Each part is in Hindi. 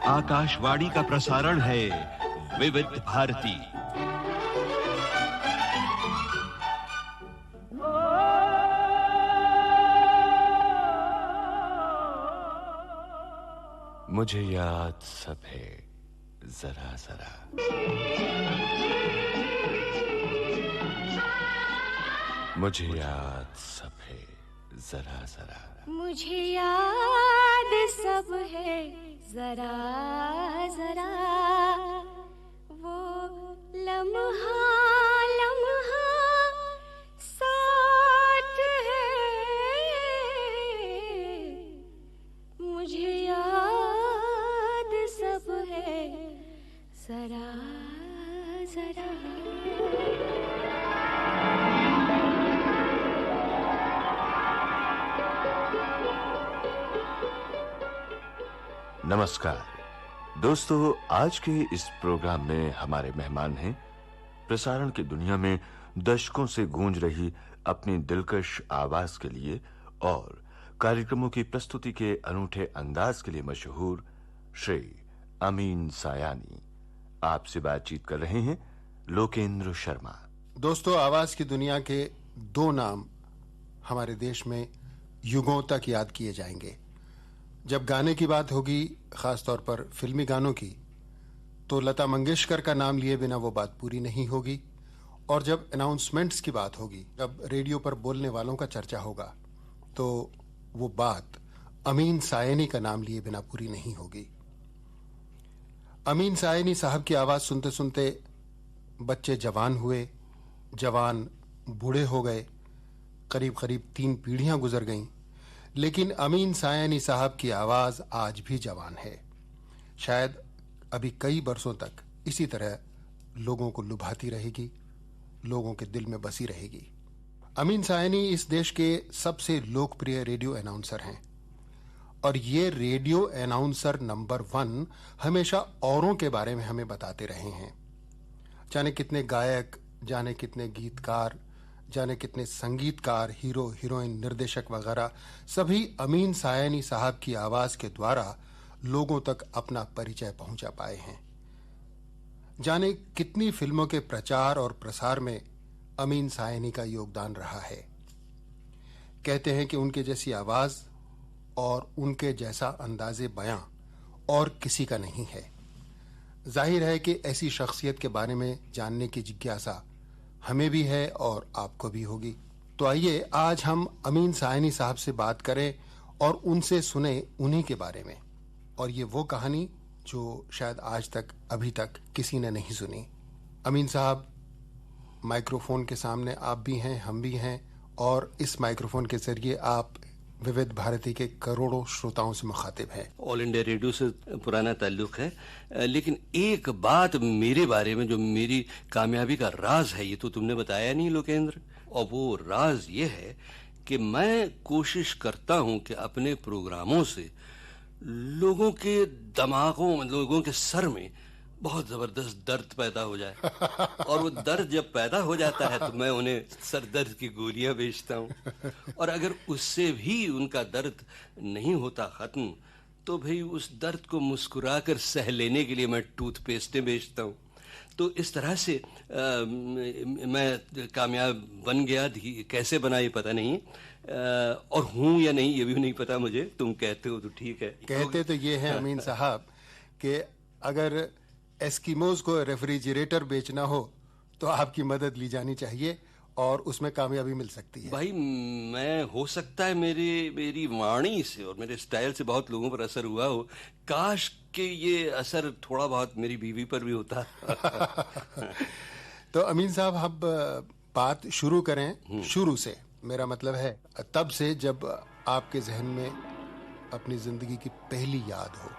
आकाशवाणी का प्रसारण है विविध भारती। मुझे याद सब है जरा जरा, मुझे याद सब है जरा जरा, मुझे याद सब है जरा जरा, वो लम्हा लम्हा साथ है, मुझे याद सब है जरा जरा। नमस्कार दोस्तों, आज के इस प्रोग्राम में हमारे मेहमान हैं प्रसारण की दुनिया में दशकों से गूंज रही अपनी दिलकश आवाज के लिए और कार्यक्रमों की प्रस्तुति के अनूठे अंदाज के लिए मशहूर श्री अमीन सायानी। आपसे बातचीत कर रहे हैं लोकेंद्र शर्मा। दोस्तों, आवाज की दुनिया के दो नाम हमारे देश में युगों तक याद किए जाएंगे। जब गाने की बात होगी, खासतौर पर फिल्मी गानों की, तो लता मंगेशकर का नाम लिए बिना वो बात पूरी नहीं होगी। और जब अनाउंसमेंट्स की बात होगी, जब रेडियो पर बोलने वालों का चर्चा होगा, तो वो बात अमीन सायनी का नाम लिए बिना पूरी नहीं होगी। अमीन सायनी साहब की आवाज सुनते सुनते बच्चे जवान हुए, जवान बूढ़े हो गए, करीब करीब 3 पीढ़ियां गुजर गईं, लेकिन अमीन सायनी साहब की आवाज आज भी जवान है। शायद अभी कई बरसों तक इसी तरह लोगों को लुभाती रहेगी, लोगों के दिल में बसी रहेगी। अमीन सायनी इस देश के सबसे लोकप्रिय रेडियो अनाउंसर हैं और ये रेडियो अनाउंसर नंबर 1 हमेशा औरों के बारे में हमें बताते रहे हैं। जाने कितने गायक, जाने कितने गीतकार, जाने कितने संगीतकार, हीरो, हीरोइन, निर्देशक वगैरह सभी अमीन सायनी साहब की आवाज के द्वारा लोगों तक अपना परिचय पहुंचा पाए हैं। जाने कितनी फिल्मों के प्रचार और प्रसार में अमीन सायनी का योगदान रहा है। कहते हैं कि उनके जैसी आवाज और उनके जैसा अंदाजे बयां और किसी का नहीं है। जाहिर है कि ऐसी शख्सियत के बारे में जानने की जिज्ञासा हमें भी है और आपको भी होगी। तो आइए आज हम अमीन सायनी साहब से बात करें और उनसे सुने उन्हीं के बारे में, और ये वो कहानी जो शायद आज तक अभी तक किसी ने नहीं सुनी। अमीन साहब, माइक्रोफोन के सामने आप भी हैं, हम भी हैं, और इस माइक्रोफोन के जरिए आप विविध भारती के करोड़ों श्रोताओं से मुखातिब हैं। ऑल इंडिया रेडियो से पुराना ताल्लुक है, लेकिन एक बात मेरे बारे में जो मेरी कामयाबी का राज है, ये तो तुमने बताया नहीं लोकेंद्र। और वो राज ये है कि मैं कोशिश करता हूं कि अपने प्रोग्रामों से लोगों के दिमागों, लोगों के सर में बहुत जबरदस्त दर्द पैदा हो जाए। और वो दर्द जब पैदा हो जाता है तो मैं उन्हें सर दर्द की गोलियां बेचता हूँ। और अगर उससे भी उनका दर्द नहीं होता खत्म, तो भाई उस दर्द को मुस्कुरा कर सह लेने के लिए मैं टूथपेस्टें बेचता हूँ। तो इस तरह से मैं कामयाब बन गया। कैसे बना ये पता नहीं, और हूँ या नहीं ये भी नहीं पता मुझे। तुम कहते हो तो ठीक है। कहते तो ये है अमीन साहब कि अगर एस्किमोज को रेफ्रिजरेटर बेचना हो तो आपकी मदद ली जानी चाहिए और उसमें कामयाबी मिल सकती है। भाई, मैं हो सकता है मेरी वाणी से और मेरे स्टाइल से बहुत लोगों पर असर हुआ हो। काश कि ये असर थोड़ा बहुत मेरी बीवी पर भी होता। तो अमीन साहब, अब बात शुरू करें शुरू से। मेरा मतलब है तब से जब आपके जहन में अपनी जिंदगी की पहली याद हो।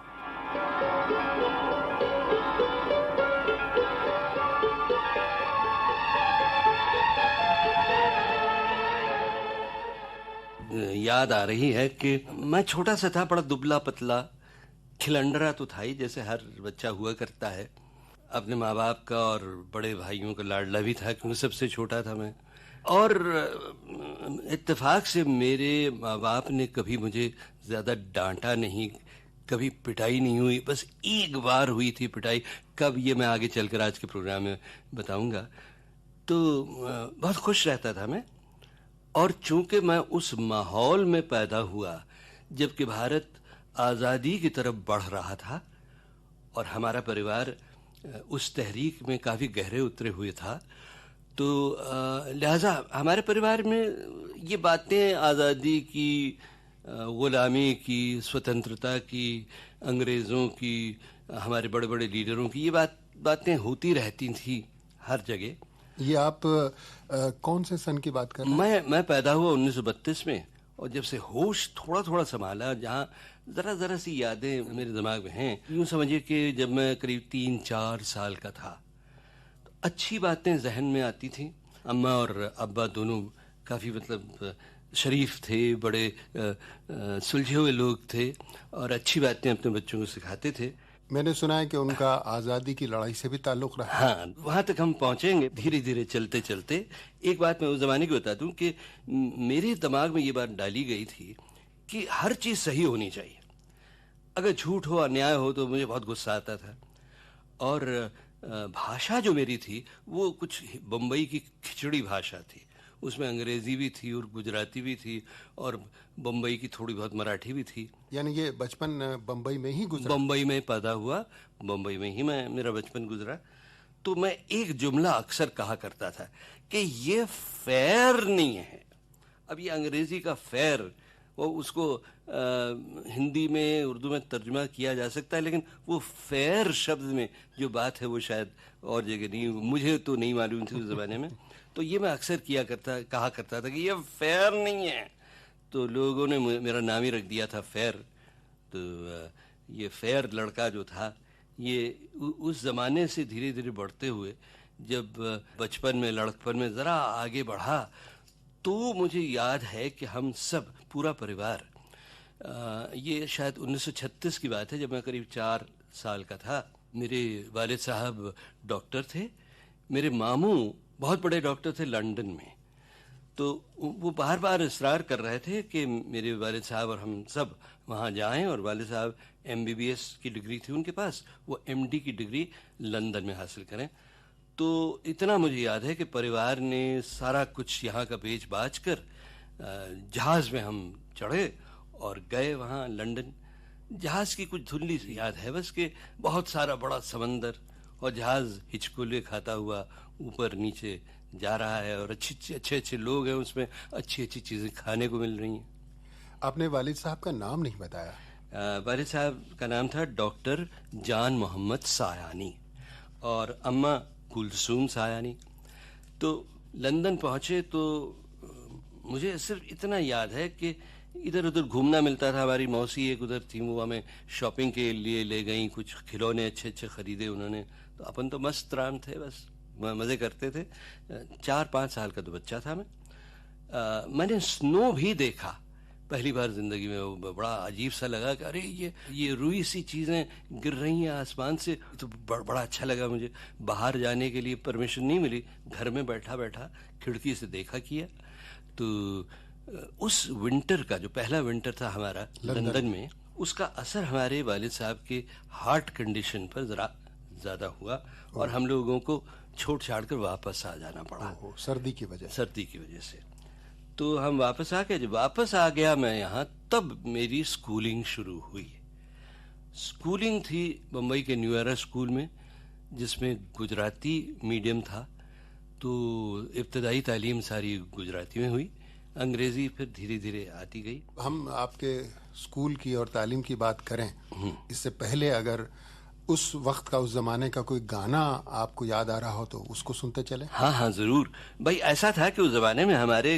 याद आ रही है कि मैं छोटा सा था, बड़ा दुबला पतला, खिलंडरा तो था ही, जैसे हर बच्चा हुआ करता है। अपने माँ बाप का और बड़े भाइयों का लाडला भी था क्योंकि सबसे छोटा था मैं। और इत्तेफाक से मेरे माँ बाप ने कभी मुझे ज़्यादा डांटा नहीं कभी पिटाई नहीं हुई, बस एक बार हुई थी पिटाई। कब, ये मैं आगे चलकर आज के प्रोग्राम में बताऊंगा। तो बहुत खुश रहता था मैं, और चूंकि मैं उस माहौल में पैदा हुआ जबकि भारत आज़ादी की तरफ बढ़ रहा था और हमारा परिवार उस तहरीक में काफ़ी गहरे उतरे हुए था, तो लिहाजा हमारे परिवार में ये बातें आज़ादी की, ग़ुलामी की, स्वतंत्रता की, अंग्रेज़ों की, हमारे बड़े बड़े लीडरों की, ये बातें होती रहती थी हर जगह। ये आप कौन से सन की बात कर रहे हैं? मैं पैदा हुआ 1932 में, और जब से होश थोड़ा थोड़ा संभाला, जहाँ ज़रा ज़रा सी यादें मेरे दिमाग में हैं, यूँ समझिए कि जब मैं करीब 3-4 साल का था तो अच्छी बातें जहन में आती थीं। अम्मा और अब्बा दोनों काफ़ी मतलब शरीफ थे, बड़े सुलझे हुए लोग थे और अच्छी बातें अपने बच्चों को सिखाते थे। मैंने सुना है कि उनका आज़ादी की लड़ाई से भी ताल्लुक़ रहा। हाँ, वहाँ तक हम पहुँचेंगे धीरे धीरे चलते चलते। एक बात मैं उस ज़माने की बता दूँ कि मेरे दिमाग में ये बात डाली गई थी कि हर चीज़ सही होनी चाहिए, अगर झूठ हो, अन्याय हो तो मुझे बहुत गुस्सा आता था। और भाषा जो मेरी थी वो कुछ बम्बई की खिचड़ी भाषा थी, उसमें अंग्रेज़ी भी थी और गुजराती भी थी और बम्बई की थोड़ी बहुत मराठी भी थी। यानी ये बचपन बम्बई में ही गुजरा? बम्बई में पैदा हुआ, बम्बई में ही मेरा बचपन गुजरा। तो मैं एक जुमला अक्सर कहा करता था कि ये फेयर नहीं है। अब ये अंग्रेज़ी का फेयर, वो उसको हिंदी में, उर्दू में तर्जुमा किया जा सकता है, लेकिन वो फेयर शब्द में जो बात है वो शायद और जगह नहीं, मुझे तो नहीं मालूम थी उस ज़माने में। तो ये मैं अक्सर कहा करता था कि ये फेयर नहीं है, तो लोगों ने मेरा नाम ही रख दिया था फेयर। तो ये फेयर लड़का जो था, ये उस ज़माने से धीरे धीरे बढ़ते हुए जब बचपन में, लड़कपन में ज़रा आगे बढ़ा, तो मुझे याद है कि हम सब, पूरा परिवार, ये शायद 1936 की बात है, जब मैं करीब 4 साल का था। मेरे वालिद साहब डॉक्टर थे, मेरे मामू बहुत बड़े डॉक्टर थे लंदन में। तो वो बार बार इसरार कर रहे थे कि मेरे वालिद साहब और हम सब वहाँ जाएं, और वालिद साहब MBBS की डिग्री थी उनके पास, वो MD की डिग्री लंदन में हासिल करें। तो इतना मुझे याद है कि परिवार ने सारा कुछ यहाँ का बेच बाच कर जहाज़ में हम चढ़े और गए वहाँ लंदन। जहाज़ की कुछ धुंधली सी याद है बस, कि बहुत सारा बड़ा समंदर और जहाज़ हिचकोले खाता हुआ ऊपर नीचे जा रहा है, और अच्छे लोग हैं उसमें, अच्छी अच्छी चीज़ें खाने को मिल रही हैं। आपने वालिद साहब का नाम नहीं बताया। वालिद साहब का नाम था डॉक्टर जान मोहम्मद सायानी और अम्मा कुलसूम सायानी। तो लंदन पहुँचे तो मुझे सिर्फ इतना याद है कि इधर उधर घूमना मिलता था। हमारी मौसी एक उधर थी, वो हमें शॉपिंग के लिए ले गई, कुछ खिलौने अच्छे अच्छे ख़रीदे उन्होंने। तो अपन तो मस्त राम थे, बस मज़े करते थे। 4-5 साल का तो बच्चा था मैं। मैंने स्नो भी देखा पहली बार ज़िंदगी में। वो बड़ा अजीब सा लगा कि अरे ये रुई सी चीज़ें गिर रही हैं आसमान से, तो बड़ा अच्छा लगा मुझे। बाहर जाने के लिए परमिशन नहीं मिली, घर में बैठा बैठा खिड़की से देखा किया। तो उस विंटर का, जो पहला विंटर था हमारा लंदन में, उसका असर हमारे वालिद साहब के हार्ट कंडीशन पर ज़रा ज़्यादा हुआ और हम लोगों को छोड़ छाड़ कर वापस आ जाना पड़ा, सर्दी की वजह से। तो हम वापस आ गए। जब वापस आ गया मैं यहाँ, तब मेरी स्कूलिंग शुरू हुई। स्कूलिंग थी बम्बई के न्यू एरा स्कूल में, जिसमें गुजराती मीडियम था। तो इब्तदाई तालीम सारी गुजराती में हुई, अंग्रेज़ी फिर धीरे धीरे आती गई। हम आपके स्कूल की और तालीम की बात करें, इससे पहले अगर उस वक्त का, उस जमाने का कोई गाना आपको याद आ रहा हो तो उसको सुनते चले। हाँ ज़रूर भाई। ऐसा था कि उस जमाने में हमारे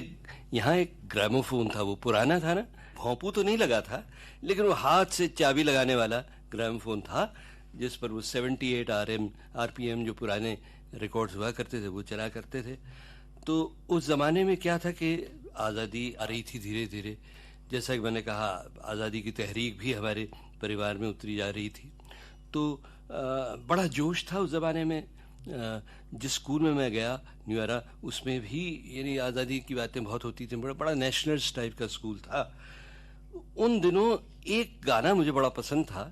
यहाँ एक ग्रामोफोन था, वो पुराना था ना, भोंपू तो नहीं लगा था, लेकिन वो हाथ से चाबी लगाने वाला ग्रामोफोन था, जिस पर वो 78 RPM जो पुराने रिकॉर्ड्स हुआ करते थे वो चला करते थे। तो उस ज़माने में क्या था कि आज़ादी आ रही थी धीरे धीरे। जैसा कि मैंने कहा, आज़ादी की तहरीक भी हमारे परिवार में उतरी जा रही थी। तो बड़ा जोश था उस ज़माने में। जिस स्कूल में मैं गया न्यू एरा, उसमें भी यानी आज़ादी की बातें बहुत होती थी। बड़ा नेशनलिस्ट टाइप का स्कूल था। उन दिनों एक गाना मुझे बड़ा पसंद था,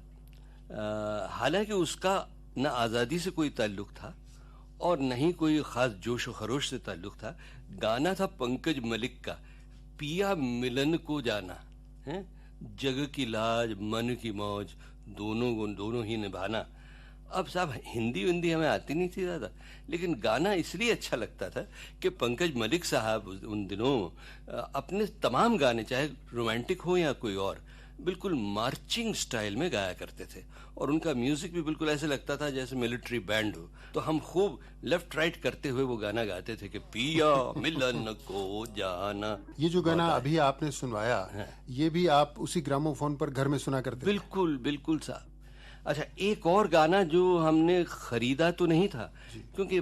हालांकि उसका न आज़ादी से कोई ताल्लुक था और न ही कोई ख़ास जोश व खरोश से ताल्लुक था। गाना था पंकज मलिक का, पिया मिलन को जाना है, जग की लाज मन की मौज दोनों ही निभाना। अब साहब हिंदी विंदी हमें आती नहीं थी ज़्यादा, लेकिन गाना इसलिए अच्छा लगता था कि पंकज मलिक साहब उन दिनों अपने तमाम गाने, चाहे रोमांटिक हो या कोई और, बिल्कुल मार्चिंग स्टाइल में गाया करते थे और उनका म्यूजिक भी बिल्कुल ऐसे लगता था जैसे मिलिट्री बैंड हो। तो हम खूब लेफ्ट राइट करते हुए वो गाना गाते थे कि पिया मिलन को जाना। ये जो गाना अभी आपने सुनवाया, ये भी आप उसी ग्रामोफोन पर घर में सुना करते थे? बिल्कुल बिल्कुल साहब। अच्छा, एक और गाना जो हमने खरीदा तो नहीं था, क्योंकि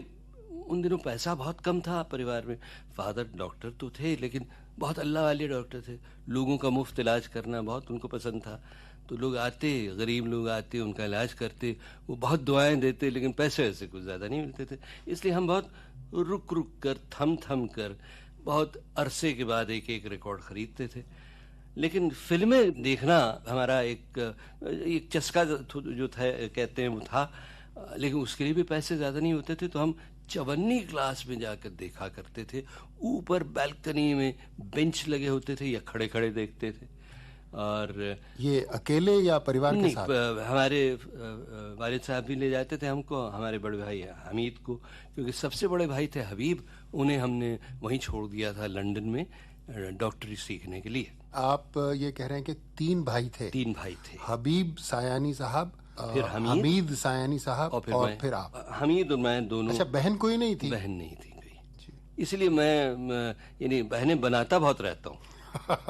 उन दिनों पैसा बहुत कम था परिवार में। फादर डॉक्टर तो थे, लेकिन बहुत अल्लाह वाले डॉक्टर थे। लोगों का मुफ्त इलाज करना बहुत उनको पसंद था। तो लोग आते, गरीब लोग आते, उनका इलाज करते, वो बहुत दुआएं देते, लेकिन पैसे वैसे कुछ ज़्यादा नहीं मिलते थे। इसलिए हम बहुत रुक रुक कर, थम थम कर, बहुत अरसे के बाद एक एक रिकॉर्ड खरीदते थे। लेकिन फिल्में देखना हमारा एक चस्का जो था, कहते हैं, वो था। लेकिन उसके लिए भी पैसे ज़्यादा नहीं होते थे, तो हम चवन्नी क्लास में जाकर देखा करते थे। ऊपर बालकनी में बेंच लगे होते थे या खड़े खड़े देखते थे। और ये अकेले या परिवार के साथ? हमारे वालिद साहब भी ले जाते थे हमको, हमारे बड़े भाई हमीद को, क्योंकि सबसे बड़े भाई थे हबीब, उन्हें हमने वहीं छोड़ दिया था लंदन में डॉक्टरी सीखने के लिए। आप ये कह रहे हैं कि 3 भाई थे? 3 भाई थे। हबीब सायानी साहब, फिर हमीद सायानी साहब और फिर आप। हमीद और मैं दोनों। अच्छा, बहन कोई नहीं थी? बहन नहीं थी कोई, इसलिए मैं यानी बहनें बनाता बहुत रहता हूँ।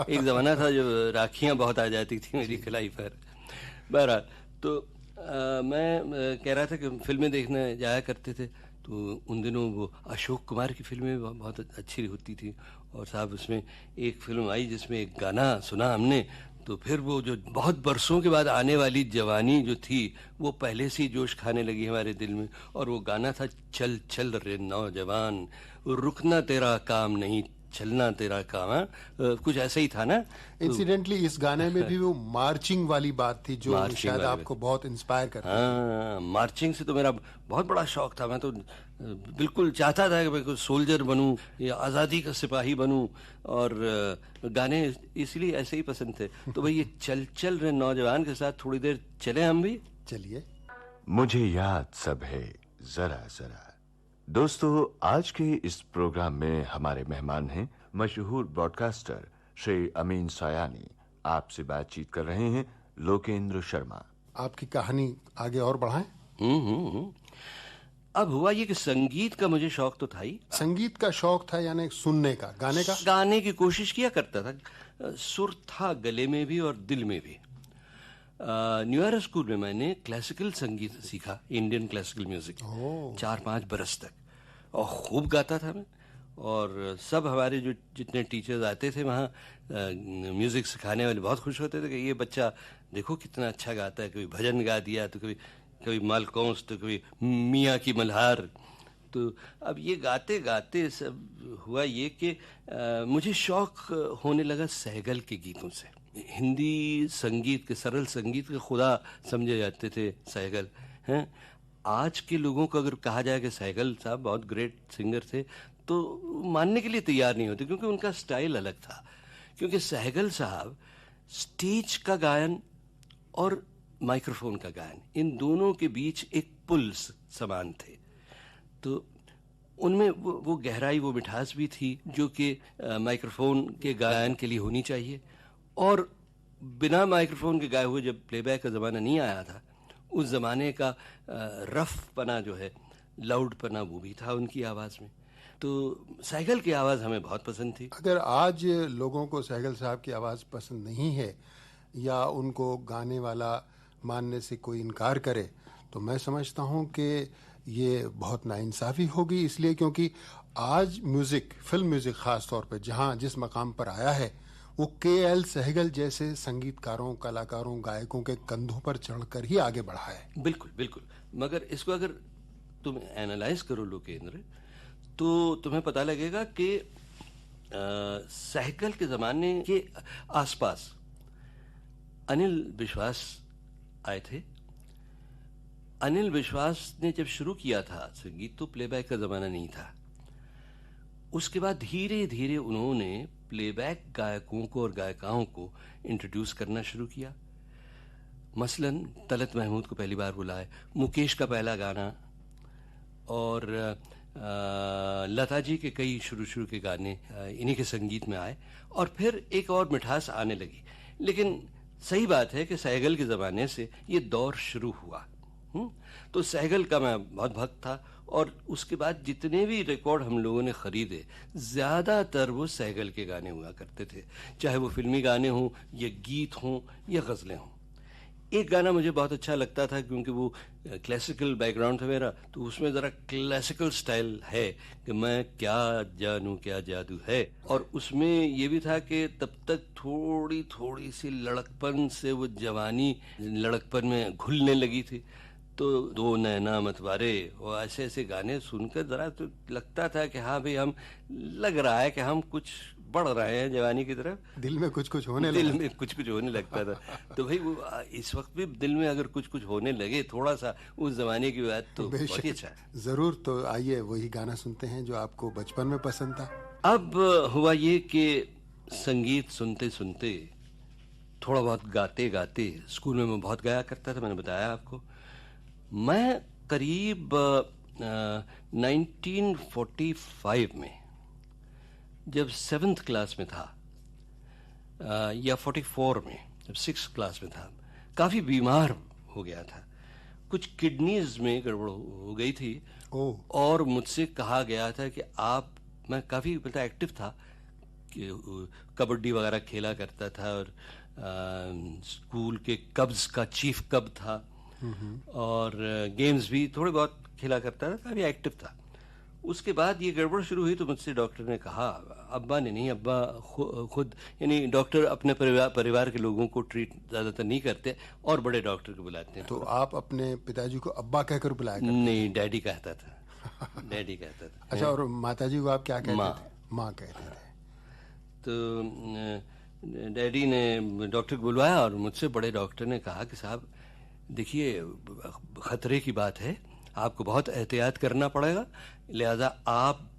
एक जमाना था जब राखियां बहुत आ जाती थी मेरी कलाई पर। बहरहाल, तो मैं कह रहा था कि फिल्में देखने जाया करते थे, तो उन दिनों वो अशोक कुमार की फिल्में बहुत अच्छी होती थी। और साहब उसमें एक फिल्म आई जिसमें एक गाना सुना हमने, तो फिर वो जो बहुत बरसों के बाद आने वाली जवानी जो थी, वो पहले से ही जोश खाने लगी हमारे दिल में। और वो गाना था, चल चल रे नौजवान, रुकना तेरा काम नहीं, चलना तेरा काम है, कुछ ऐसा ही था ना। इंसिडेंटली इस गाने में भी वो मार्चिंग वाली बात थी जो शायद आपको बहुत इंस्पायर करती थी। हाँ, मार्चिंग से तो मेरा बहुत बड़ा शौक था। मैं तो बिल्कुल चाहता था कि मैं कोई सोल्जर बनूं या आज़ादी का सिपाही बनूं, और गाने इसलिए ऐसे ही पसंद थे। तो भाई ये चल चल रे नौजवान के साथ थोड़ी देर चले हम भी। चलिए। मुझे याद सब है जरा जरा। दोस्तों, आज के इस प्रोग्राम में हमारे मेहमान हैं मशहूर ब्रॉडकास्टर श्री अमीन सायानी। आपसे बातचीत कर रहे हैं लोकेंद्र शर्मा। आपकी कहानी आगे और बढ़ाएं। अब हुआ ये कि संगीत का मुझे शौक तो था ही। संगीत का शौक था यानी सुनने का, गाने का? गाने की कोशिश किया करता था। सुर था गले में भी और दिल में भी। न्यूयॉर्क स्कूल में मैंने क्लासिकल संगीत सीखा, इंडियन क्लासिकल म्यूजिक, 4-5 बरस तक, और खूब गाता था मैं। और सब हमारे जो जितने टीचर्स आते थे वहाँ म्यूजिक सिखाने वाले बहुत खुश होते थे कि ये बच्चा देखो कितना अच्छा गाता है। कभी भजन गा दिया, तो कभी मालकौंस, तो कभी मियाँ की मल्हार। तो अब ये गाते गाते सब हुआ ये कि मुझे शौक होने लगा सहगल के गीतों से। हिंदी संगीत के, सरल संगीत के खुदा समझे जाते थे सहगल हैं। आज के लोगों को अगर कहा जाए कि सहगल साहब बहुत ग्रेट सिंगर थे, तो मानने के लिए तैयार नहीं होते, क्योंकि उनका स्टाइल अलग था। क्योंकि सहगल साहब स्टेज का गायन और माइक्रोफोन का गायन, इन दोनों के बीच एक पुल समान थे। तो उनमें वो गहराई, वो मिठास भी थी जो कि माइक्रोफोन के गायन के लिए होनी चाहिए। और बिना माइक्रोफोन के गाए हुए, जब प्लेबैक का ज़माना नहीं आया था, उस ज़माने का रफ पना जो है, लाउड पना, वो भी था उनकी आवाज़ में। तो सहगल की आवाज़ हमें बहुत पसंद थी। अगर आज लोगों को सहगल साहब की आवाज़ पसंद नहीं है या उनको गाने वाला मानने से कोई इनकार करे, तो मैं समझता हूँ कि ये बहुत नाइंसाफ़ी होगी। इसलिए क्योंकि आज म्यूज़िक, फिल्म म्यूज़िक ख़ास तौर पर जहाँ जिस मकाम पर आया है, वो के.एल. सहगल जैसे संगीतकारों, कलाकारों, गायकों के कंधों पर चढ़कर ही आगे बढ़ा है। बिल्कुल बिल्कुल। मगर इसको अगर तुम एनालाइज करो लोकेंद्र, तो तुम्हें पता लगेगा कि सहगल के ज़माने के आसपास अनिल विश्वास आए थे। अनिल विश्वास ने जब शुरू किया था संगीत, तो प्लेबैक का ज़माना नहीं था। उसके बाद धीरे धीरे उन्होंने प्लेबैक गायकों को और गायिकाओं को इंट्रोड्यूस करना शुरू किया। मसलन तलत महमूद को पहली बार बुलाए, मुकेश का पहला गाना, और लता जी के कई शुरू के गाने इन्हीं के संगीत में आए, और फिर एक और मिठास आने लगी। लेकिन सही बात है कि सहगल के ज़माने से ये दौर शुरू हुआ। तो सहगल का मैं बहुत भक्त था, और उसके बाद जितने भी रिकॉर्ड हम लोगों ने खरीदे ज़्यादातर वो सहगल के गाने हुआ करते थे, चाहे वो फिल्मी गाने हों या गीत हों या गज़लें हों। एक गाना मुझे बहुत अच्छा लगता था क्योंकि वो क्लासिकल बैकग्राउंड था मेरा, तो उसमें ज़रा क्लासिकल स्टाइल है कि मैं क्या जानूं क्या जादू है, और उसमें ये भी था कि तब तक थोड़ी थोड़ी सी लड़कपन से वो जवानी लड़कपन में घुलने लगी थी। तो दो नैना मतवारे और ऐसे ऐसे गाने सुनकर ज़रा तो लगता था कि हाँ भाई, हम लग रहा है कि हम कुछ बढ़ रहे हैं जवानी की तरफ, दिल में कुछ कुछ होने दिल लगा। में कुछ कुछ होने लगता था। तो भाई वो इस वक्त भी दिल में अगर कुछ कुछ होने लगे थोड़ा सा उस जमाने की बात, तो बहुत ही अच्छा है। जरूर, तो आइए वही गाना सुनते हैं जो आपको बचपन में पसंद था। अब हुआ ये कि संगीत सुनते सुनते, थोड़ा बहुत गाते गाते, स्कूल में मैं बहुत गाया करता था, मैंने बताया आपको। मैं करीब 1945 में जब 7th क्लास में था, या 44 में जब 6th क्लास में था, काफ़ी बीमार हो गया था। कुछ किडनीज में गड़बड़ हो गई थी, और मुझसे कहा गया था कि मैं काफ़ी मतलब एक्टिव था, कि कबड्डी वगैरह खेला करता था, और स्कूल के कब्स का चीफ कब था, और गेम्स भी थोड़े बहुत खेला करता था, काफ़ी एक्टिव था। उसके बाद ये गड़बड़ शुरू हुई तो मुझसे डॉक्टर ने कहा, अब्बा ने नहीं, अब्बा खुद, यानी डॉक्टर अपने परिवार के लोगों को ट्रीट ज़्यादातर नहीं करते और बड़े डॉक्टर को बुलाते हैं। तो आप अपने पिताजी को अब्बा कहकर बुलाया करते? नहीं, डैडी कहता था। डैडी कहता था। अच्छा, और माताजी को आप क्या कहते थे? माँ कहते थे। तो डैडी ने डॉक्टर को बुलवाया और मुझसे बड़े डॉक्टर ने कहा कि साहब देखिए, खतरे की बात है, आपको बहुत एहतियात करना पड़ेगा, लिहाजा आप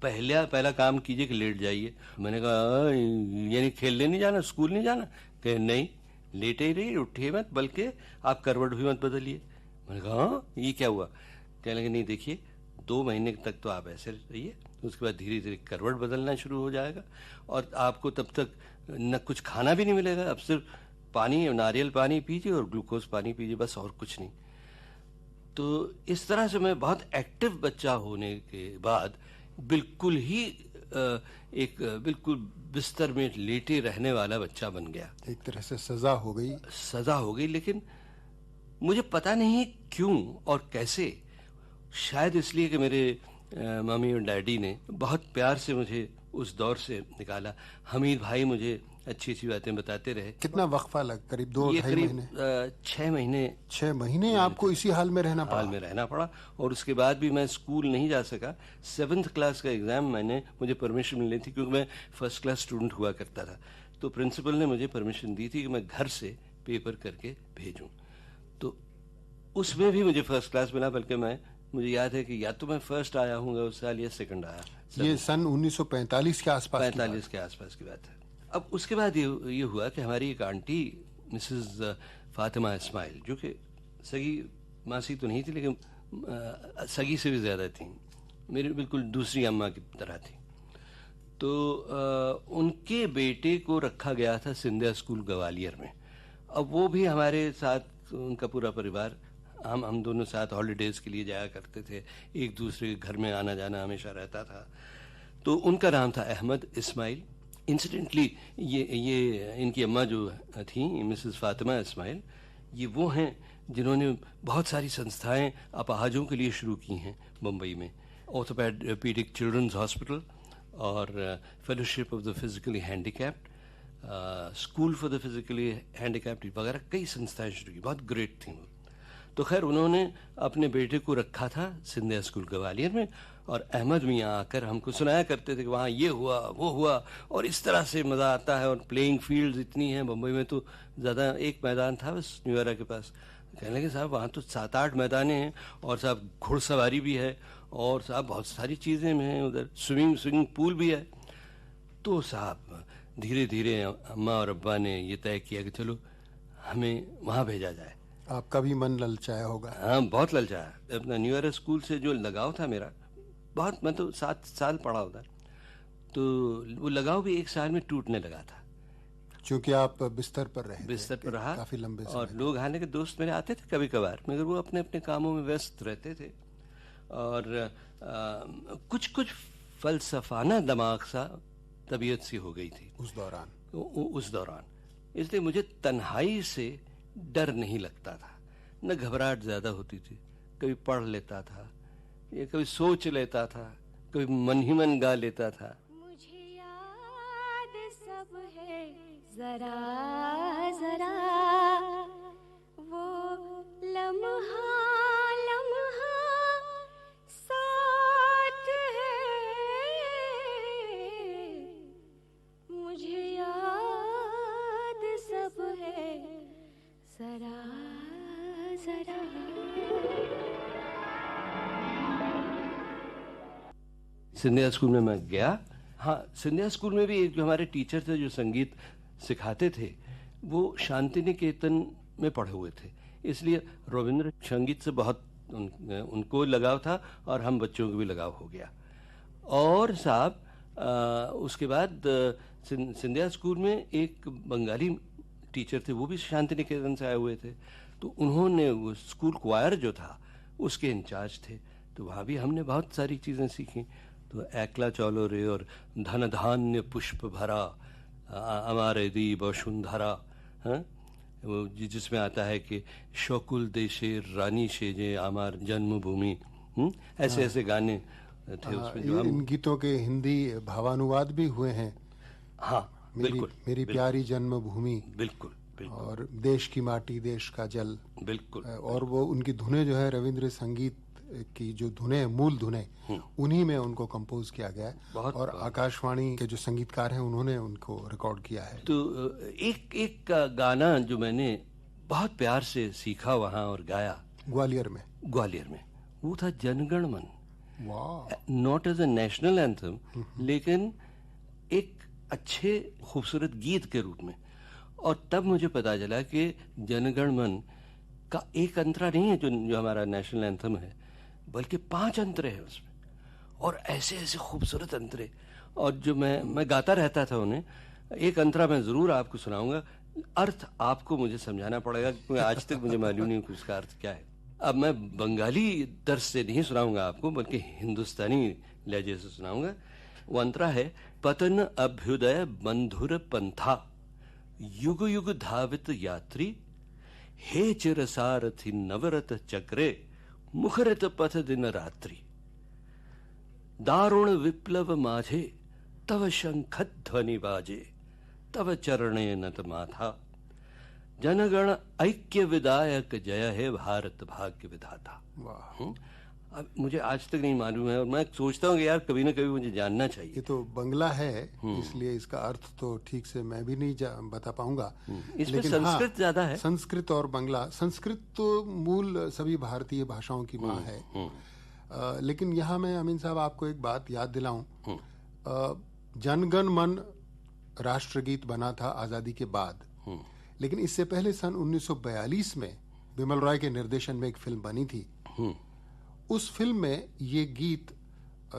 पहला काम कीजिए कि लेट जाइए। मैंने कहा यानी खेलने नहीं जाना, स्कूल नहीं जाना? कहे नहीं, लेटे ही रहिए, उठिए मत, बल्कि आप करवट भी मत बदलिए। मैंने कहा हाँ, ये क्या हुआ? कहने लगे नहीं देखिए, 2 महीने तक तो आप ऐसे रहिए, उसके बाद धीरे धीरे करवट बदलना शुरू हो जाएगा, और आपको तब तक न कुछ खाना भी नहीं मिलेगा, अब सिर्फ पानी, नारियल पानी पीजिए और ग्लूकोज पानी पीजिए, बस, और कुछ नहीं। तो इस तरह से मैं बहुत एक्टिव बच्चा होने के बाद बिल्कुल ही बिल्कुल बिस्तर में लेटे रहने वाला बच्चा बन गया। एक तरह से सजा हो गई। लेकिन मुझे पता नहीं क्यों और कैसे, शायद इसलिए कि मेरे मम्मी और डैडी ने बहुत प्यार से मुझे उस दौर से निकाला। हमीद भाई मुझे अच्छी अच्छी बातें बताते रहे। कितना वक्फा लग? करीब 2-2.5 महीने? 6 महीने। 6 महीने आपको इसी हाल में रहना पड़ा? और उसके बाद भी मैं स्कूल नहीं जा सका। 7th क्लास का एग्ज़ाम मुझे परमिशन मिली थी, क्योंकि मैं फर्स्ट क्लास स्टूडेंट हुआ करता था, तो प्रिंसिपल ने मुझे परमिशन दी थी कि मैं घर से पेपर करके भेजूँ। तो उसमें भी मुझे फर्स्ट क्लास मिला, बल्कि मुझे याद है कि या तो मैं फर्स्ट आया हूँ उस साल या सेकंड आया। ये सन 1945 के आसपास? 45 के आसपास की बात है। अब उसके बाद ये हुआ कि हमारी एक आंटी मिसेस फातिमा इस्माइल, जो कि सगी मासी तो नहीं थी, लेकिन सगी से भी ज़्यादा थी, मेरी बिल्कुल दूसरी अम्मा की तरह थी। तो उनके बेटे को रखा गया था सिंधिया स्कूल ग्वालियर में। अब वो भी हमारे साथ, उनका पूरा परिवार, हम दोनों साथ हॉलीडेज़ के लिए जाया करते थे, एक दूसरे के घर में आना जाना हमेशा रहता था। तो उनका नाम था अहमद इस्माइल। इंसिडेंटली ये इनकी अम्मा जो थी मिसेस फातिमा इस्माइल, ये वो हैं जिन्होंने बहुत सारी संस्थाएं अपाहजों के लिए शुरू की हैं मुंबई में। ऑर्थोपेडिक चिल्ड्रंस हॉस्पिटल और fellowship of the physically handicapped, school for the physically handicapped वगैरह कई संस्थाएं शुरू की, बहुत ग्रेट थी वो। तो खैर उन्होंने अपने बेटे को रखा था सिंधिया स्कूल ग्वालियर में, और अहमद मियाँ आकर हमको सुनाया करते थे कि वहाँ ये हुआ वो हुआ और इस तरह से मज़ा आता है, और प्लेइंग फील्ड्स इतनी हैं। बम्बई में तो ज़्यादा एक मैदान था बस न्यूयॉर्क के पास। कहने लगे साहब वहाँ तो 7-8 मैदाने हैं, और साहब घुड़सवारी भी है, और साहब बहुत सारी चीज़ें हैं उधर, स्विमिंग पूल भी है। तो साहब धीरे धीरे अम्मा और अब्बा ने ये तय किया कि चलो हमें वहाँ भेजा जाए। आपका भी मन ललचाया होगा। हाँ, बहुत ललचाया। अपना न्यूयॉर्क स्कूल से जो लगाव था मेरा, बहुत, मैं तो 7 साल पढ़ा उधर, तो वो लगाव भी 1 साल में टूटने लगा था। क्योंकि आप बिस्तर पर रहे, बिस्तर पर रहा काफी लंबे समय और लोग, हालांकि दोस्त मेरे आते थे कभी कभार, मगर वो अपने अपने कामों में व्यस्त रहते थे, और कुछ कुछ फलसफाना दिमाग सा तबीयत सी हो गई थी उस दौरान। इसलिए मुझे तन्हाई से डर नहीं लगता था, न घबराहट ज्यादा होती थी। कभी पढ़ लेता था, या कभी सोच लेता था, कभी मन ही मन गा लेता था। मुझे याद सब है जरा जरा, वो लम्हा लम्हा साथ है। मुझे याद सब है जरा जरा। सिंधिया स्कूल में मैं गया। हाँ, सिंधिया स्कूल में भी एक जो हमारे टीचर थे जो संगीत सिखाते थे, वो शांति निकेतन में पढ़े हुए थे, इसलिए रविंद्र संगीत से बहुत उनको लगाव था, और हम बच्चों को भी लगाव हो गया। और साहब उसके बाद सिंधिया स्कूल में एक बंगाली टीचर थे, वो भी शांति निकेतन से आए हुए थे, तो उन्होंने वो स्कूल क्वायर जो था उसके इंचार्ज थे, तो वहाँ भी हमने बहुत सारी चीज़ें सीखी। तो एकला चौलो रे और धन धान्य पुष्प भरा अमारे दीप वसुंधरा, हाँ, वो जिसमें आता है कि शकुल देशे रानी शेजे आमार जन्मभूमि, ऐसे ऐसे गाने थे उसमें जो इन गीतों के हिंदी भावानुवाद भी हुए हैं। हाँ, बिल्कुल, मेरी प्यारी जन्मभूमि, बिल्कुल बिल्कुल, और देश की माटी देश का जल, बिल्कुल। और वो उनकी धुनें जो है रविंद्र संगीत की जो धुनें, मूल धुनें, उन्हीं में उनको कंपोज किया गया है, और आकाशवाणी के जो संगीतकार हैं उन्होंने उनको रिकॉर्ड किया है। तो एक गाना जो मैंने बहुत प्यार से सीखा वहाँ और गाया ग्वालियर में, वो था Jana Gana Mana. Not as a national anthem, लेकिन एक अच्छे खूबसूरत गीत के रूप में। और तब मुझे पता चला कि जनगण मन का एक अंतरा नहीं है जो हमारा नेशनल एंथम है, बल्कि 5 अंतरे हैं उसमें, और ऐसे ऐसे खूबसूरत अंतरे। और जो मैं गाता रहता था उन्हें, एक अंतरा मैं जरूर आपको सुनाऊंगा, अर्थ आपको मुझे समझाना पड़ेगा, क्योंकि आज तक मुझे मालूम नहीं कि उसका अर्थ क्या है। अब मैं बंगाली दर्ज से नहीं सुनाऊंगा आपको, बल्कि हिंदुस्तानी लहजे से सुनाऊंगा। वो अंतरा है, पतन अभ्युदय बंधुर पंथा, युग युग धावित यात्री, हे चिरसारथी नवरत चक्रे, मुखरित पथ दिन रात्रि, दारुण विप्लव माझे, तव शंख ध्वनि बाजे, तव चरणे नत माथा, जनगण ऐक्य विदायक जय है भारत भाग्य विधाता। अब मुझे आज तक नहीं मालूम है, और मैं सोचता हूँ कि यार कभी ना कभी मुझे जानना चाहिए। ये तो बंगला है, इसलिए इसका अर्थ तो ठीक से मैं भी नहीं बता पाऊंगा। इसमें संस्कृत ज्यादा है। संस्कृत और बंगला, संस्कृत तो मूल सभी भारतीय भाषाओं की माँ है। लेकिन यहाँ मैं अमीन साहब आपको एक बात याद दिलाऊं, जनगण मन राष्ट्रगीत बना था आजादी के बाद, लेकिन इससे पहले सन 1942 में बिमल रॉय के निर्देशन में एक फिल्म बनी थी। उस फिल्म में ये गीत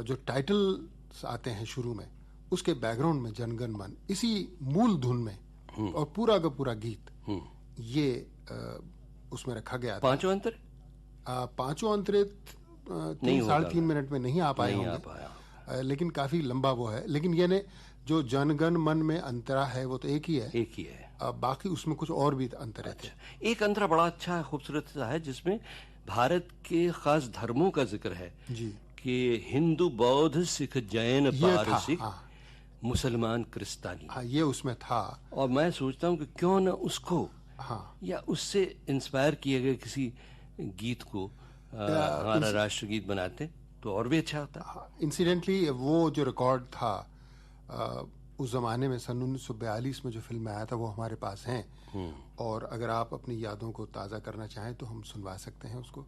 जो टाइटल आते हैं शुरू में, उसके बैकग्राउंड में जनगण मन इसी मूल धुन में, और पूरा का पूरा गीत ये उसमें रखा गया था। 5 अंतर, 5 अंतरे 3-3.5 मिनट में नहीं आ पाए होंगे, लेकिन काफी लंबा वो है। लेकिन ये ने जो जनगण मन में अंतरा है वो तो एक ही है। बाकी उसमें कुछ और भी अंतरे थे। एक अंतरा बड़ा अच्छा खूबसूरत सा है, जिसमें भारत के खास धर्मों का जिक्र है जी, कि हिंदू बौद्ध सिख जैन पारसिक मुसलमान क्रिस्तानी, ये उसमें था। और मैं सोचता हूँ कि क्यों न उसको या उससे इंस्पायर किए गए किसी गीत को हमारा राष्ट्रगीत बनाते तो और भी अच्छा होता। इंसिडेंटली वो जो रिकॉर्ड था उस जमाने में सन 1942 में जो फिल्म में आया था वो हमारे पास हैं, और अगर आप अपनी यादों को ताज़ा करना चाहें तो हम सुनवा सकते हैं उसको।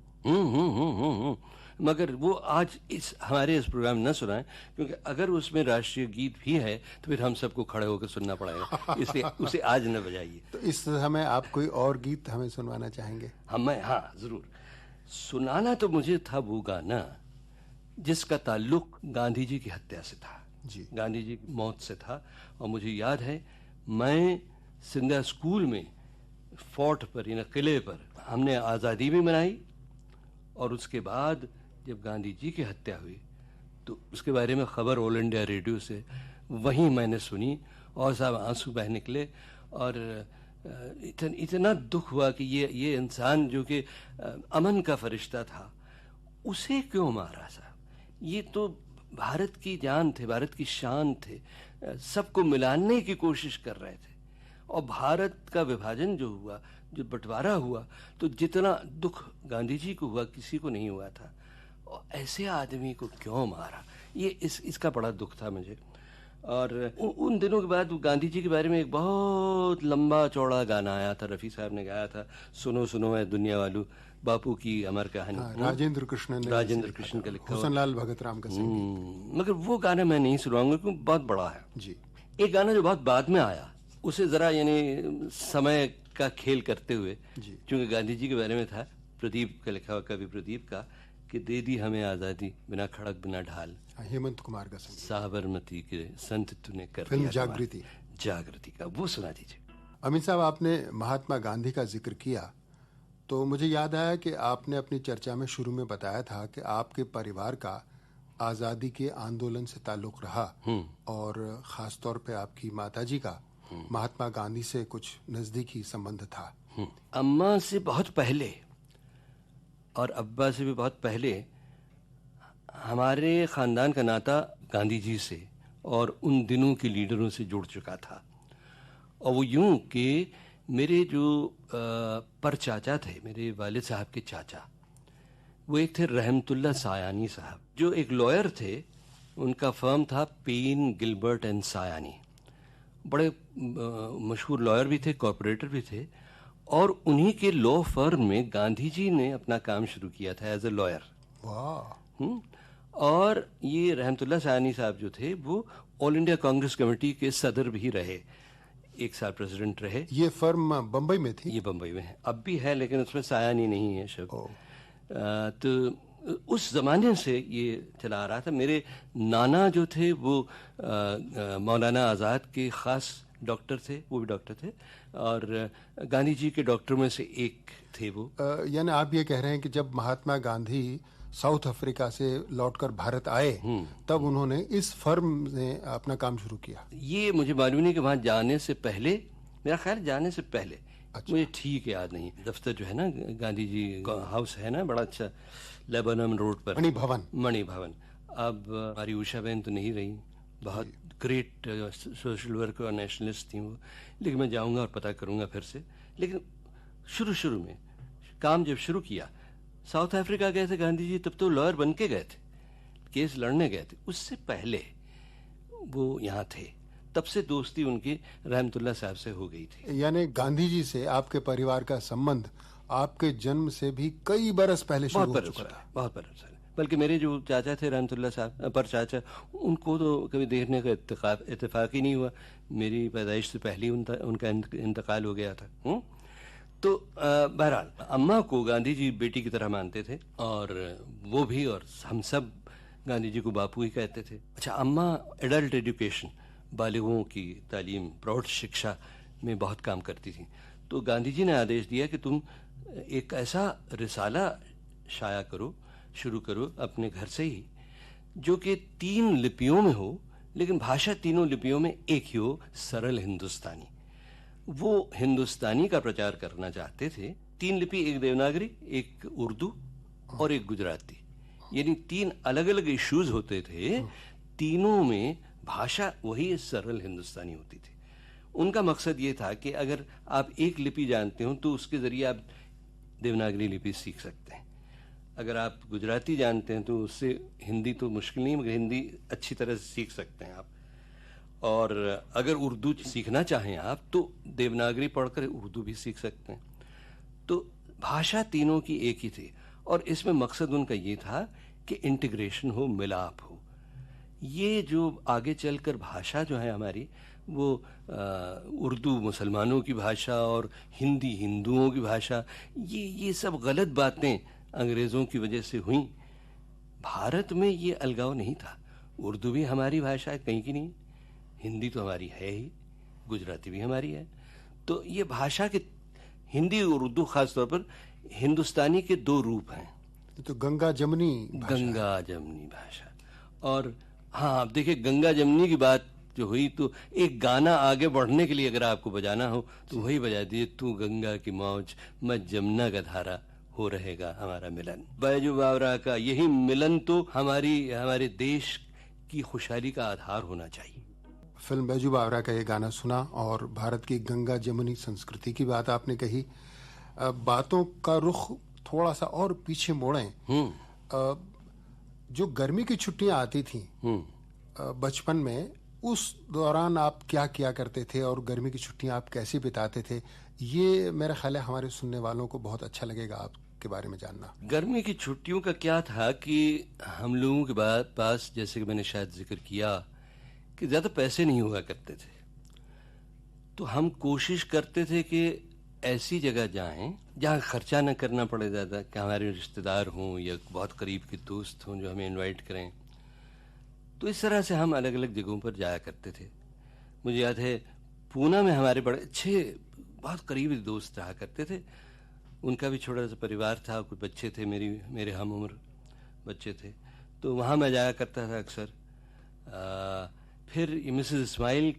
मगर वो आज हमारे इस प्रोग्राम न सुनाएं, क्योंकि अगर उसमें राष्ट्रीय गीत भी है तो फिर हम सबको खड़े होकर सुनना पड़ेगा, इसलिए उसे आज न बजाइए। तो इस समय आप कोई और गीत हमें सुनवाना चाहेंगे? हाँ जरूर। सुनाना तो मुझे था वो गाना जिसका ताल्लुक गांधी जी की हत्या से था, जी। गांधी जी की मौत से था। और मुझे याद है मैं सिंधिया स्कूल में फोर्ट पर यानी किले पर हमने आज़ादी भी मनाई, और उसके बाद जब गांधी जी की हत्या हुई तो उसके बारे में खबर ऑल इंडिया रेडियो से वहीं मैंने सुनी, और साहब आंसू बह निकले। और इतना दुख हुआ कि ये इंसान जो कि अमन का फरिश्ता था, उसे क्यों मारा साहब? ये तो भारत की जान थे, भारत की शान थे, सबको मिलाने की कोशिश कर रहे थे। और भारत का विभाजन जो हुआ, जो बंटवारा हुआ, तो जितना दुख गांधी जी को हुआ किसी को नहीं हुआ था। और ऐसे आदमी को क्यों मारा, ये इसका बड़ा दुख था मुझे। और उन दिनों के बाद गांधी जी के बारे में एक बहुत लंबा चौड़ा गाना आया था, रफ़ी साहब ने गाया था, सुनो सुनो है दुनिया वालों, बापू की अमर कहानी। राजेंद्र कृष्ण का लिखा, हुसनलाल भगत राम का संगीत। मगर वो गाना मैं नहीं सुनाऊंगा क्योंकि बहुत बड़ा है जी। एक गाना जो बहुत बाद में आया, उसे जरा यानी समय का खेल करते हुए, क्योंकि गांधी जी के बारे में था, प्रदीप का लिखा हुआ, कवि प्रदीप का, कि दे दी हमें आजादी बिना खड़क बिना ढाल, हेमंत कुमार का संगीत, साबरमती के संत तूने कर फिल्म दिया जागृति का, वो सुना दीजिए। अमित साहब, आपने महात्मा गांधी का जिक्र किया तो मुझे याद आया कि आपने अपनी चर्चा में शुरू में बताया था कि आपके परिवार का आज़ादी के आंदोलन से ताल्लुक रहा, और ख़ास तौर पे आपकी माताजी का महात्मा गांधी से कुछ नज़दीकी संबंध था। अम्मा से बहुत पहले और अब्बा से भी बहुत पहले हमारे ख़ानदान का नाता गांधी जी से और उन दिनों के लीडरों से जुड़ चुका था। और वो यूं कि मेरे जो पर चाचा थे, मेरे वालिद साहब के चाचा, वो एक थे रहमतुल्लाह सायानी साहब, जो एक लॉयर थे। उनका फर्म था पेन गिलबर्ट एंड सायानी, बड़े मशहूर लॉयर भी थे, कॉर्पोरेटर भी थे। और उन्हीं के लॉ फर्म में गांधी जी ने अपना काम शुरू किया था एज ए लॉयर। और ये रहमतुल्लाह सायानी साहब जो थे वो ऑल इंडिया कांग्रेस कमेटी के सदर भी रहे, एक साल प्रेसिडेंट रहे। ये फर्म बम्बई में थी? ये बम्बई में है, अब भी है, लेकिन उसमें सायानी नहीं है शब्द। तो उस जमाने से ये चला आ रहा था। मेरे नाना जो थे वो मौलाना आज़ाद के ख़ास डॉक्टर थे, वो भी डॉक्टर थे, और गांधी जी के डॉक्टरों में से एक थे वो। यानी आप ये कह रहे हैं कि जब महात्मा गांधी साउथ अफ्रीका से लौटकर भारत आए तब उन्होंने इस फर्म में अपना काम शुरू किया? ये मुझे मालूम नहीं कि वहाँ जाने से पहले, मेरा ख्याल जाने से पहले, अच्छा। मुझे ठीक याद नहीं। दफ्तर जो है ना गांधी जी हाउस है ना, बड़ा अच्छा, लेबनम रोड पर, मणि भवन। अब हमारी उषा बहन तो नहीं रही, बहुत ग्रेट सोशल वर्कर और नेशनलिस्ट थी वो, लेकिन मैं जाऊंगा और पता करूंगा फिर से। लेकिन शुरू में काम जब शुरू किया, साउथ अफ्रीका गए थे गांधी जी, तब तो लॉयर बन के गए थे, केस लड़ने गए थे। उससे पहले वो यहाँ थे, तब से दोस्ती उनकी रहमतुल्लाह साहब से हो गई थी। यानी गांधी जी से आपके परिवार का संबंध आपके जन्म से भी कई बरस पहले शुरू हो चुका था। बहुत बरस। बल्कि मेरे जो चाचा थे रहमतुल्लाह साहब, पर चाचा, उनको तो कभी देखने का इत्तेफाक ही नहीं हुआ। मेरी पैदाइश से पहले उनका इंतकाल हो गया था। तो बहरहाल अम्मा को गांधी जी बेटी की तरह मानते थे, और वो भी, और हम सब गांधी जी को बापू ही कहते थे। अच्छा, अम्मा एडल्ट एजुकेशन, बालिगों की तालीम, प्रौढ़ शिक्षा में बहुत काम करती थी। तो गांधी जी ने आदेश दिया कि तुम एक ऐसा रिसाला शाया करो, शुरू करो अपने घर से ही, जो कि 3 लिपियों में हो, लेकिन भाषा तीनों लिपियों में एक ही हो, सरल हिंदुस्तानी। वो हिंदुस्तानी का प्रचार करना चाहते थे। 3 लिपि, एक देवनागरी, एक उर्दू और एक गुजराती, यानी 3 अलग अलग इश्यूज होते थे। तीनों में भाषा वही सरल हिंदुस्तानी होती थी। उनका मकसद ये था कि अगर आप एक लिपि जानते हो तो उसके जरिए आप देवनागरी लिपि सीख सकते हैं। अगर आप गुजराती जानते हैं तो उससे हिंदी तो मुश्किल नहीं, मगर हिंदी अच्छी तरह से सीख सकते हैं आप। और अगर उर्दू सीखना चाहें आप तो देवनागरी पढ़कर उर्दू भी सीख सकते हैं। तो भाषा तीनों की एक ही थी, और इसमें मकसद उनका ये था कि इंटीग्रेशन हो, मिलाप हो। ये जो आगे चलकर भाषा जो है हमारी, वो उर्दू मुसलमानों की भाषा और हिंदी हिंदुओं की भाषा, ये सब गलत बातें अंग्रेज़ों की वजह से हुई। भारत में ये अलगाव नहीं था। उर्दू भी हमारी भाषा है, कहीं की नहीं। हिंदी तो हमारी है ही, गुजराती भी हमारी है। तो ये भाषा के, हिंदी और उर्दू खास तौर पर हिंदुस्तानी के दो रूप हैं। तो गंगा जमुनी भाषा है। गंगा जमुनी भाषा। और हाँ, आप देखिए, गंगा जमुनी की बात जो हुई तो एक गाना आगे बढ़ने के लिए अगर आपको बजाना हो तो वही बजा दिए, तू गंगा की मौज मैं जमुना का धारा, हो रहेगा हमारा मिलन। बैजू बावरा का यही मिलन तो हमारे देश की खुशहाली का आधार होना चाहिए। फिल्म बैजू बावरा का ये गाना सुना और भारत की गंगा जमुनी संस्कृति की बात आपने कही। बातों का रुख थोड़ा सा और पीछे मोड़ें। जो गर्मी की छुट्टियां आती थी बचपन में, उस दौरान आप क्या किया करते थे और गर्मी की छुट्टियां आप कैसे बिताते थे, ये मेरा ख्याल है हमारे सुनने वालों को बहुत अच्छा लगेगा आपके बारे में जानना। गर्मी की छुट्टियों का क्या था कि हम लोगों के पास, जैसे कि मैंने शायद जिक्र किया, कि ज़्यादा पैसे नहीं हुआ करते थे। तो हम कोशिश करते थे कि ऐसी जगह जाएं जहाँ खर्चा न करना पड़े ज़्यादा, कि हमारे रिश्तेदार हों या बहुत करीब के दोस्त हों जो हमें इनवाइट करें। तो इस तरह से हम अलग अलग जगहों पर जाया करते थे। मुझे याद है पूना में हमारे बड़े अच्छे बहुत करीबी दोस्त रहा करते थे। उनका भी छोटा सा परिवार था, कुछ बच्चे थे, मेरे हम उम्र बच्चे थे। तो वहाँ मैं जाया करता था अक्सर। फिर मिसेस इस्माइल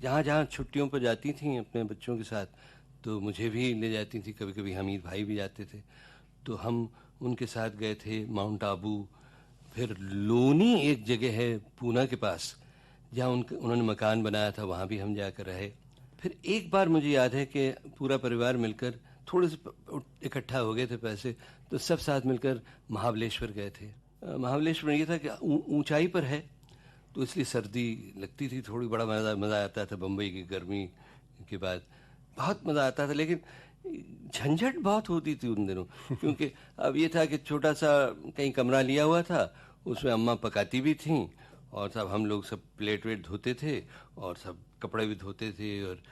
जहाँ जहाँ छुट्टियों पर जाती थीं अपने बच्चों के साथ, तो मुझे भी ले जाती थी। कभी कभी हमीद भाई भी जाते थे, तो हम उनके साथ गए थे माउंट आबू। फिर लोनी एक जगह है पूना के पास जहाँ उन्होंने मकान बनाया था, वहाँ भी हम जाकर रहे। फिर एक बार मुझे याद है कि पूरा परिवार मिलकर थोड़े से इकट्ठा हो गए थे पैसे, तो सब साथ मिलकर महाबलेश्वर गए थे। महाबलेश्वर में ये था कि ऊंचाई पर है, तो इसलिए सर्दी लगती थी थोड़ी, बड़ा मज़ा आता था। बम्बई की गर्मी के बाद बहुत मज़ा आता था, लेकिन झंझट बहुत होती थी उन दिनों। क्योंकि अब ये था कि छोटा सा कहीं कमरा लिया हुआ था, उसमें अम्मा पकाती भी थीं, और सब हम लोग सब प्लेट वेट धोते थे और सब कपड़े भी धोते थे, और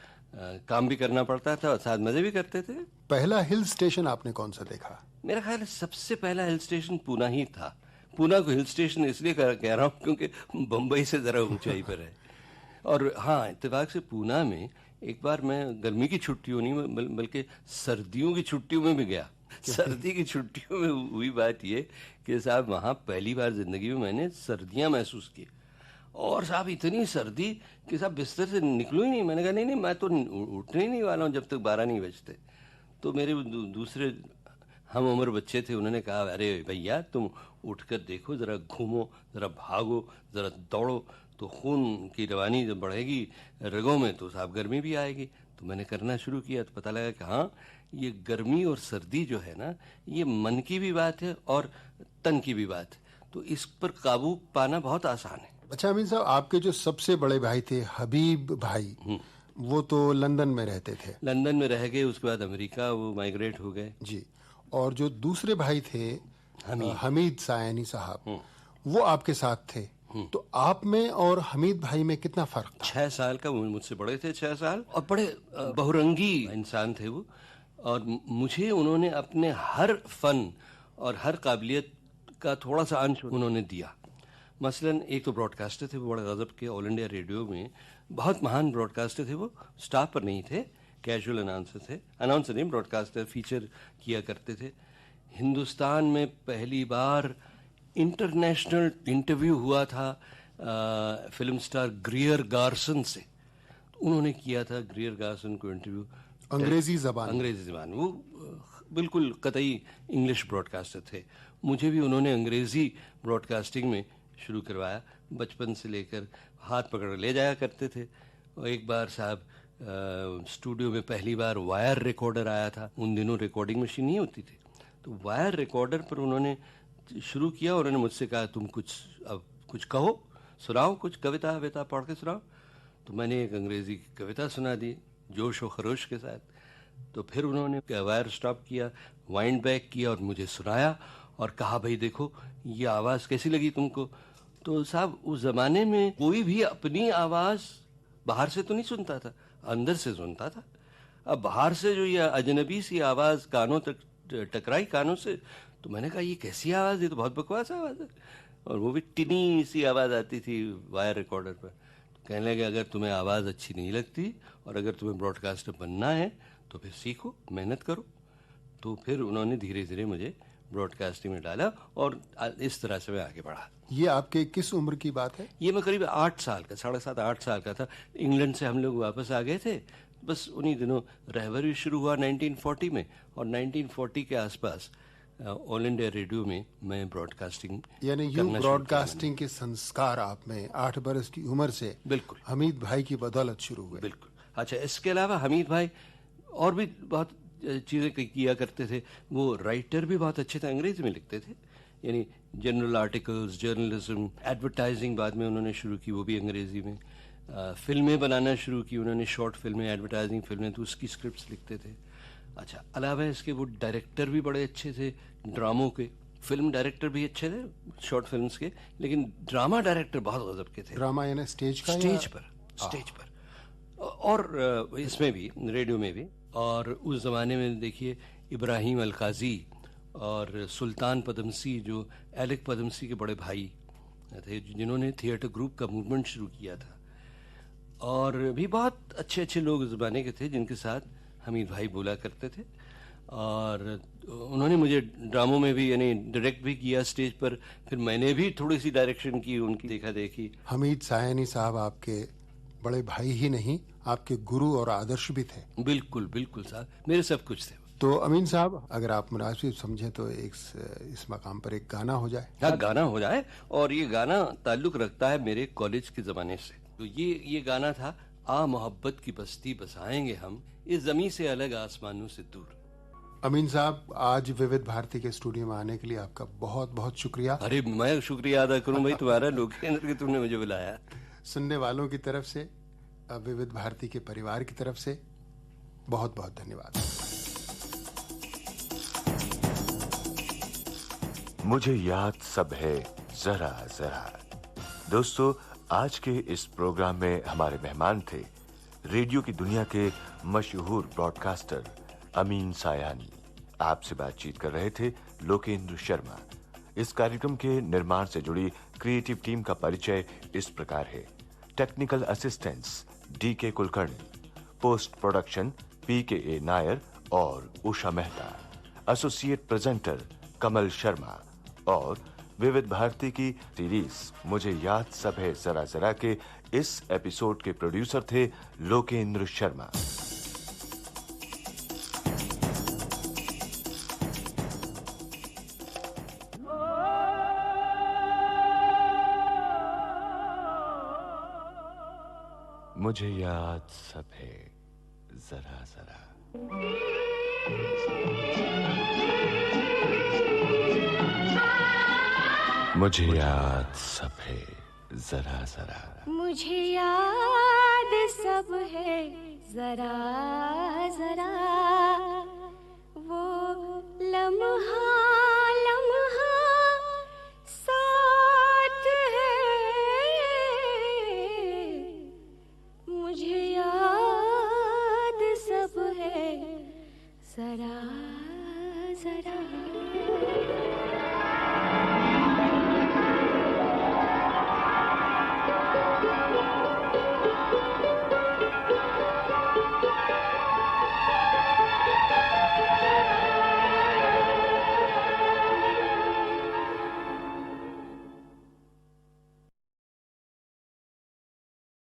काम भी करना पड़ता था और साथ मज़े भी करते थे। पहला हिल स्टेशन आपने कौन सा देखा? मेरा ख्याल है सबसे पहला हिल स्टेशन पूना ही था। पूना को हिल स्टेशन इसलिए कह रहा हूँ क्योंकि बम्बई से ज़रा ऊंचाई पर है। और हाँ, इत्तेफाक से पूना में एक बार मैं गर्मी की छुट्टियों नहीं बल्कि सर्दियों की छुट्टियों में भी गया। सर्दी की छुट्टियों में हुई बात ये कि साहब वहाँ पहली बार ज़िंदगी में मैंने सर्दियाँ महसूस की। और साहब इतनी सर्दी कि साहब बिस्तर से निकलूँ ही नहीं। मैंने कहा नहीं मैं तो उठने ही नहीं वाला हूँ जब तक 12 नहीं बजते। तो मेरे दूसरे हम उम्र बच्चे थे, उन्होंने कहा अरे भैया तुम उठकर देखो, ज़रा घूमो, ज़रा भागो, ज़रा दौड़ो, तो खून की रवानी जब बढ़ेगी रगों में तो साहब गर्मी भी आएगी। तो मैंने करना शुरू किया तो पता लगा कि हाँ, ये गर्मी और सर्दी जो है ना, ये मन की भी बात है और तन की भी बात है। तो इस पर काबू पाना बहुत आसान है। अच्छा अमीन साहब, आपके जो सबसे बड़े भाई थे हबीब भाई, वो तो लंदन में रहते थे। लंदन में रह गए, उसके बाद अमेरिका वो माइग्रेट हो गए जी। और जो दूसरे भाई थे हमीद सायनी साहब, वो आपके साथ थे। तो आप में और हमीद भाई में कितना फर्क था? 6 साल का, मुझसे बड़े थे 6 साल, और बड़े बहुरंगी इंसान थे वो। और मुझे उन्होंने अपने हर फन और हर काबिलियत का थोड़ा सा अंश उन्होंने दिया। मसलन एक तो ब्रॉडकास्टर थे वो, बड़े गज़ब के, ऑल इंडिया रेडियो में बहुत महान ब्रॉडकास्टर थे वो। स्टाफ पर नहीं थे, कैजुअल अनाउंसर थे, अनाउंसर नहीं ब्रॉडकास्टर, फीचर किया करते थे। हिंदुस्तान में पहली बार इंटरनेशनल इंटरव्यू हुआ था फिल्म स्टार ग्रियर गार्सन से। तो उन्होंने किया था ग्रियर गार्सन को इंटरव्यू अंग्रेजी ज़बान। वो बिल्कुल कतई इंग्लिश ब्रॉडकास्टर थे। मुझे भी उन्होंने अंग्रेज़ी ब्रॉडकास्टिंग में शुरू करवाया। बचपन से लेकर हाथ पकड़ ले जाया करते थे। और एक बार साहब स्टूडियो में पहली बार वायर रिकॉर्डर आया था। उन दिनों रिकॉर्डिंग मशीन नहीं होती थी, तो वायर रिकॉर्डर पर उन्होंने शुरू किया। उन्होंने मुझसे कहा तुम कुछ कहो, सुनाओ, कुछ कविता विता पढ़ के सुनाओ। तो मैंने एक अंग्रेजी की कविता सुना दी जोश और खरोश के साथ। तो फिर उन्होंने वायर स्टॉप किया, वाइंड बैक किया और मुझे सुनाया और कहा भाई देखो ये आवाज़ कैसी लगी तुमको। तो साहब उस ज़माने में कोई भी अपनी आवाज़ बाहर से तो नहीं सुनता था, अंदर से सुनता था। अब बाहर से जो ये अजनबी सी आवाज़ कानों तक टकराई कानों से, तो मैंने कहा ये कैसी आवाज़, ये तो बहुत बकवास आवाज़ है। और वो भी टिनी सी आवाज़ आती थी वायर रिकॉर्डर पर। तो कहने लगे अगर तुम्हें आवाज़ अच्छी नहीं लगती और अगर तुम्हें ब्रॉडकास्टर बनना है तो फिर सीखो, मेहनत करो। तो फिर उन्होंने धीरे धीरे मुझे ब्रॉडकास्टिंग में डाला और इस तरह से मैं आगे बढ़ा। ये आपके किस उम्र की बात है? ये मैं करीब 8 साल का, 7.5-8 साल का था। इंग्लैंड से हम लोग वापस आ गए थे, बस उन्हीं दिनों रहबर भी शुरू हुआ 1940 में, और 1940 के आसपास ऑल इंडिया रेडियो में मैं ब्रॉडकास्टिंग यानी यू ब्रॉडकास्टिंग के संस्कार आप में 8 बरस की उम्र से बिल्कुल हमीद भाई की बदौलत शुरू हुए। बिल्कुल। अच्छा, इसके अलावा हमीद भाई और भी बहुत चीज़ें किया करते थे। वो राइटर भी बहुत अच्छे थे, अंग्रेजी में लिखते थे, यानी जनरल आर्टिकल्स, जर्नलिज्म, एडवर्टाइजिंग बाद में उन्होंने शुरू की, वो भी अंग्रेजी में। फिल्में बनाना शुरू की उन्होंने, शॉर्ट फिल्में, एडवर्टाइजिंग फिल्में, तो उसकी स्क्रिप्ट्स लिखते थे। अच्छा, अलावा इसके वो डायरेक्टर भी बड़े अच्छे थे ड्रामों के, फिल्म डायरेक्टर भी अच्छे थे शॉर्ट फिल्म्स के, लेकिन ड्रामा डायरेक्टर बहुत गजब के थे। ड्रामा यानी स्टेज का? स्टेज पर और इसमें भी, रेडियो में भी। और उस ज़माने में देखिए इब्राहिम अलकाजी और सुल्तान पदमसी, जो एलेक पदमसी के बड़े भाई थे, जिन्होंने थिएटर ग्रुप का मूवमेंट शुरू किया था, और भी बहुत अच्छे अच्छे लोग उस ज़माने के थे जिनके साथ हमीद भाई बोला करते थे। और उन्होंने मुझे ड्रामों में भी यानी डायरेक्ट भी किया स्टेज पर, फिर मैंने भी थोड़ी सी डायरेक्शन की, उनकी देखा देखी। हमीद सायानी साहब आपके बड़े भाई ही नहीं, आपके गुरु और आदर्श भी थे। बिल्कुल बिल्कुल साहब, मेरे सब कुछ थे। तो अमीन साहब, अगर आप मुनासिब समझे तो इस मकाम पर एक गाना हो जाए। हाँ, गाना हो जाए। और ये गाना ताल्लुक रखता है मेरे कॉलेज के ज़माने से। तो ये गाना था, आ मोहब्बत की बस्ती बसाएंगे हम, इस ज़मीं से अलग आसमानों से दूर। अमीन साहब, आज विविध भारती के स्टूडियो में आने के लिए आपका बहुत बहुत शुक्रिया। अरे मैं शुक्रिया अदा करूं भाई तुम्हारा, लोकेंद्र, कि तुमने मुझे बुलाया। सुनने वालों की तरफ से, विविध भारती के परिवार की तरफ से बहुत बहुत धन्यवाद। मुझे याद सब है जरा जरा। दोस्तों, आज के इस प्रोग्राम में हमारे मेहमान थे रेडियो की दुनिया के मशहूर ब्रॉडकास्टर अमीन सायानी। आपसे बातचीत कर रहे थे लोकेंद्र शर्मा। इस कार्यक्रम के निर्माण से जुड़ी क्रिएटिव टीम का परिचय इस प्रकार है। Technical assistants DK Kulkarni, post production PKA Nair और उषा मेहता, एसोसिएट प्रेजेंटर कमल शर्मा, और विविध भारती की सीरीज मुझे याद सब है जरा जरा के इस एपिसोड के प्रोड्यूसर थे लोकेंद्र शर्मा। मुझे याद सब है जरा जरा। मुझे याद सब है जरा जरा। मुझे याद सब है जरा जरा, वो लम्हा लम्हा साथ है। मुझे याद सब है जरा जरा।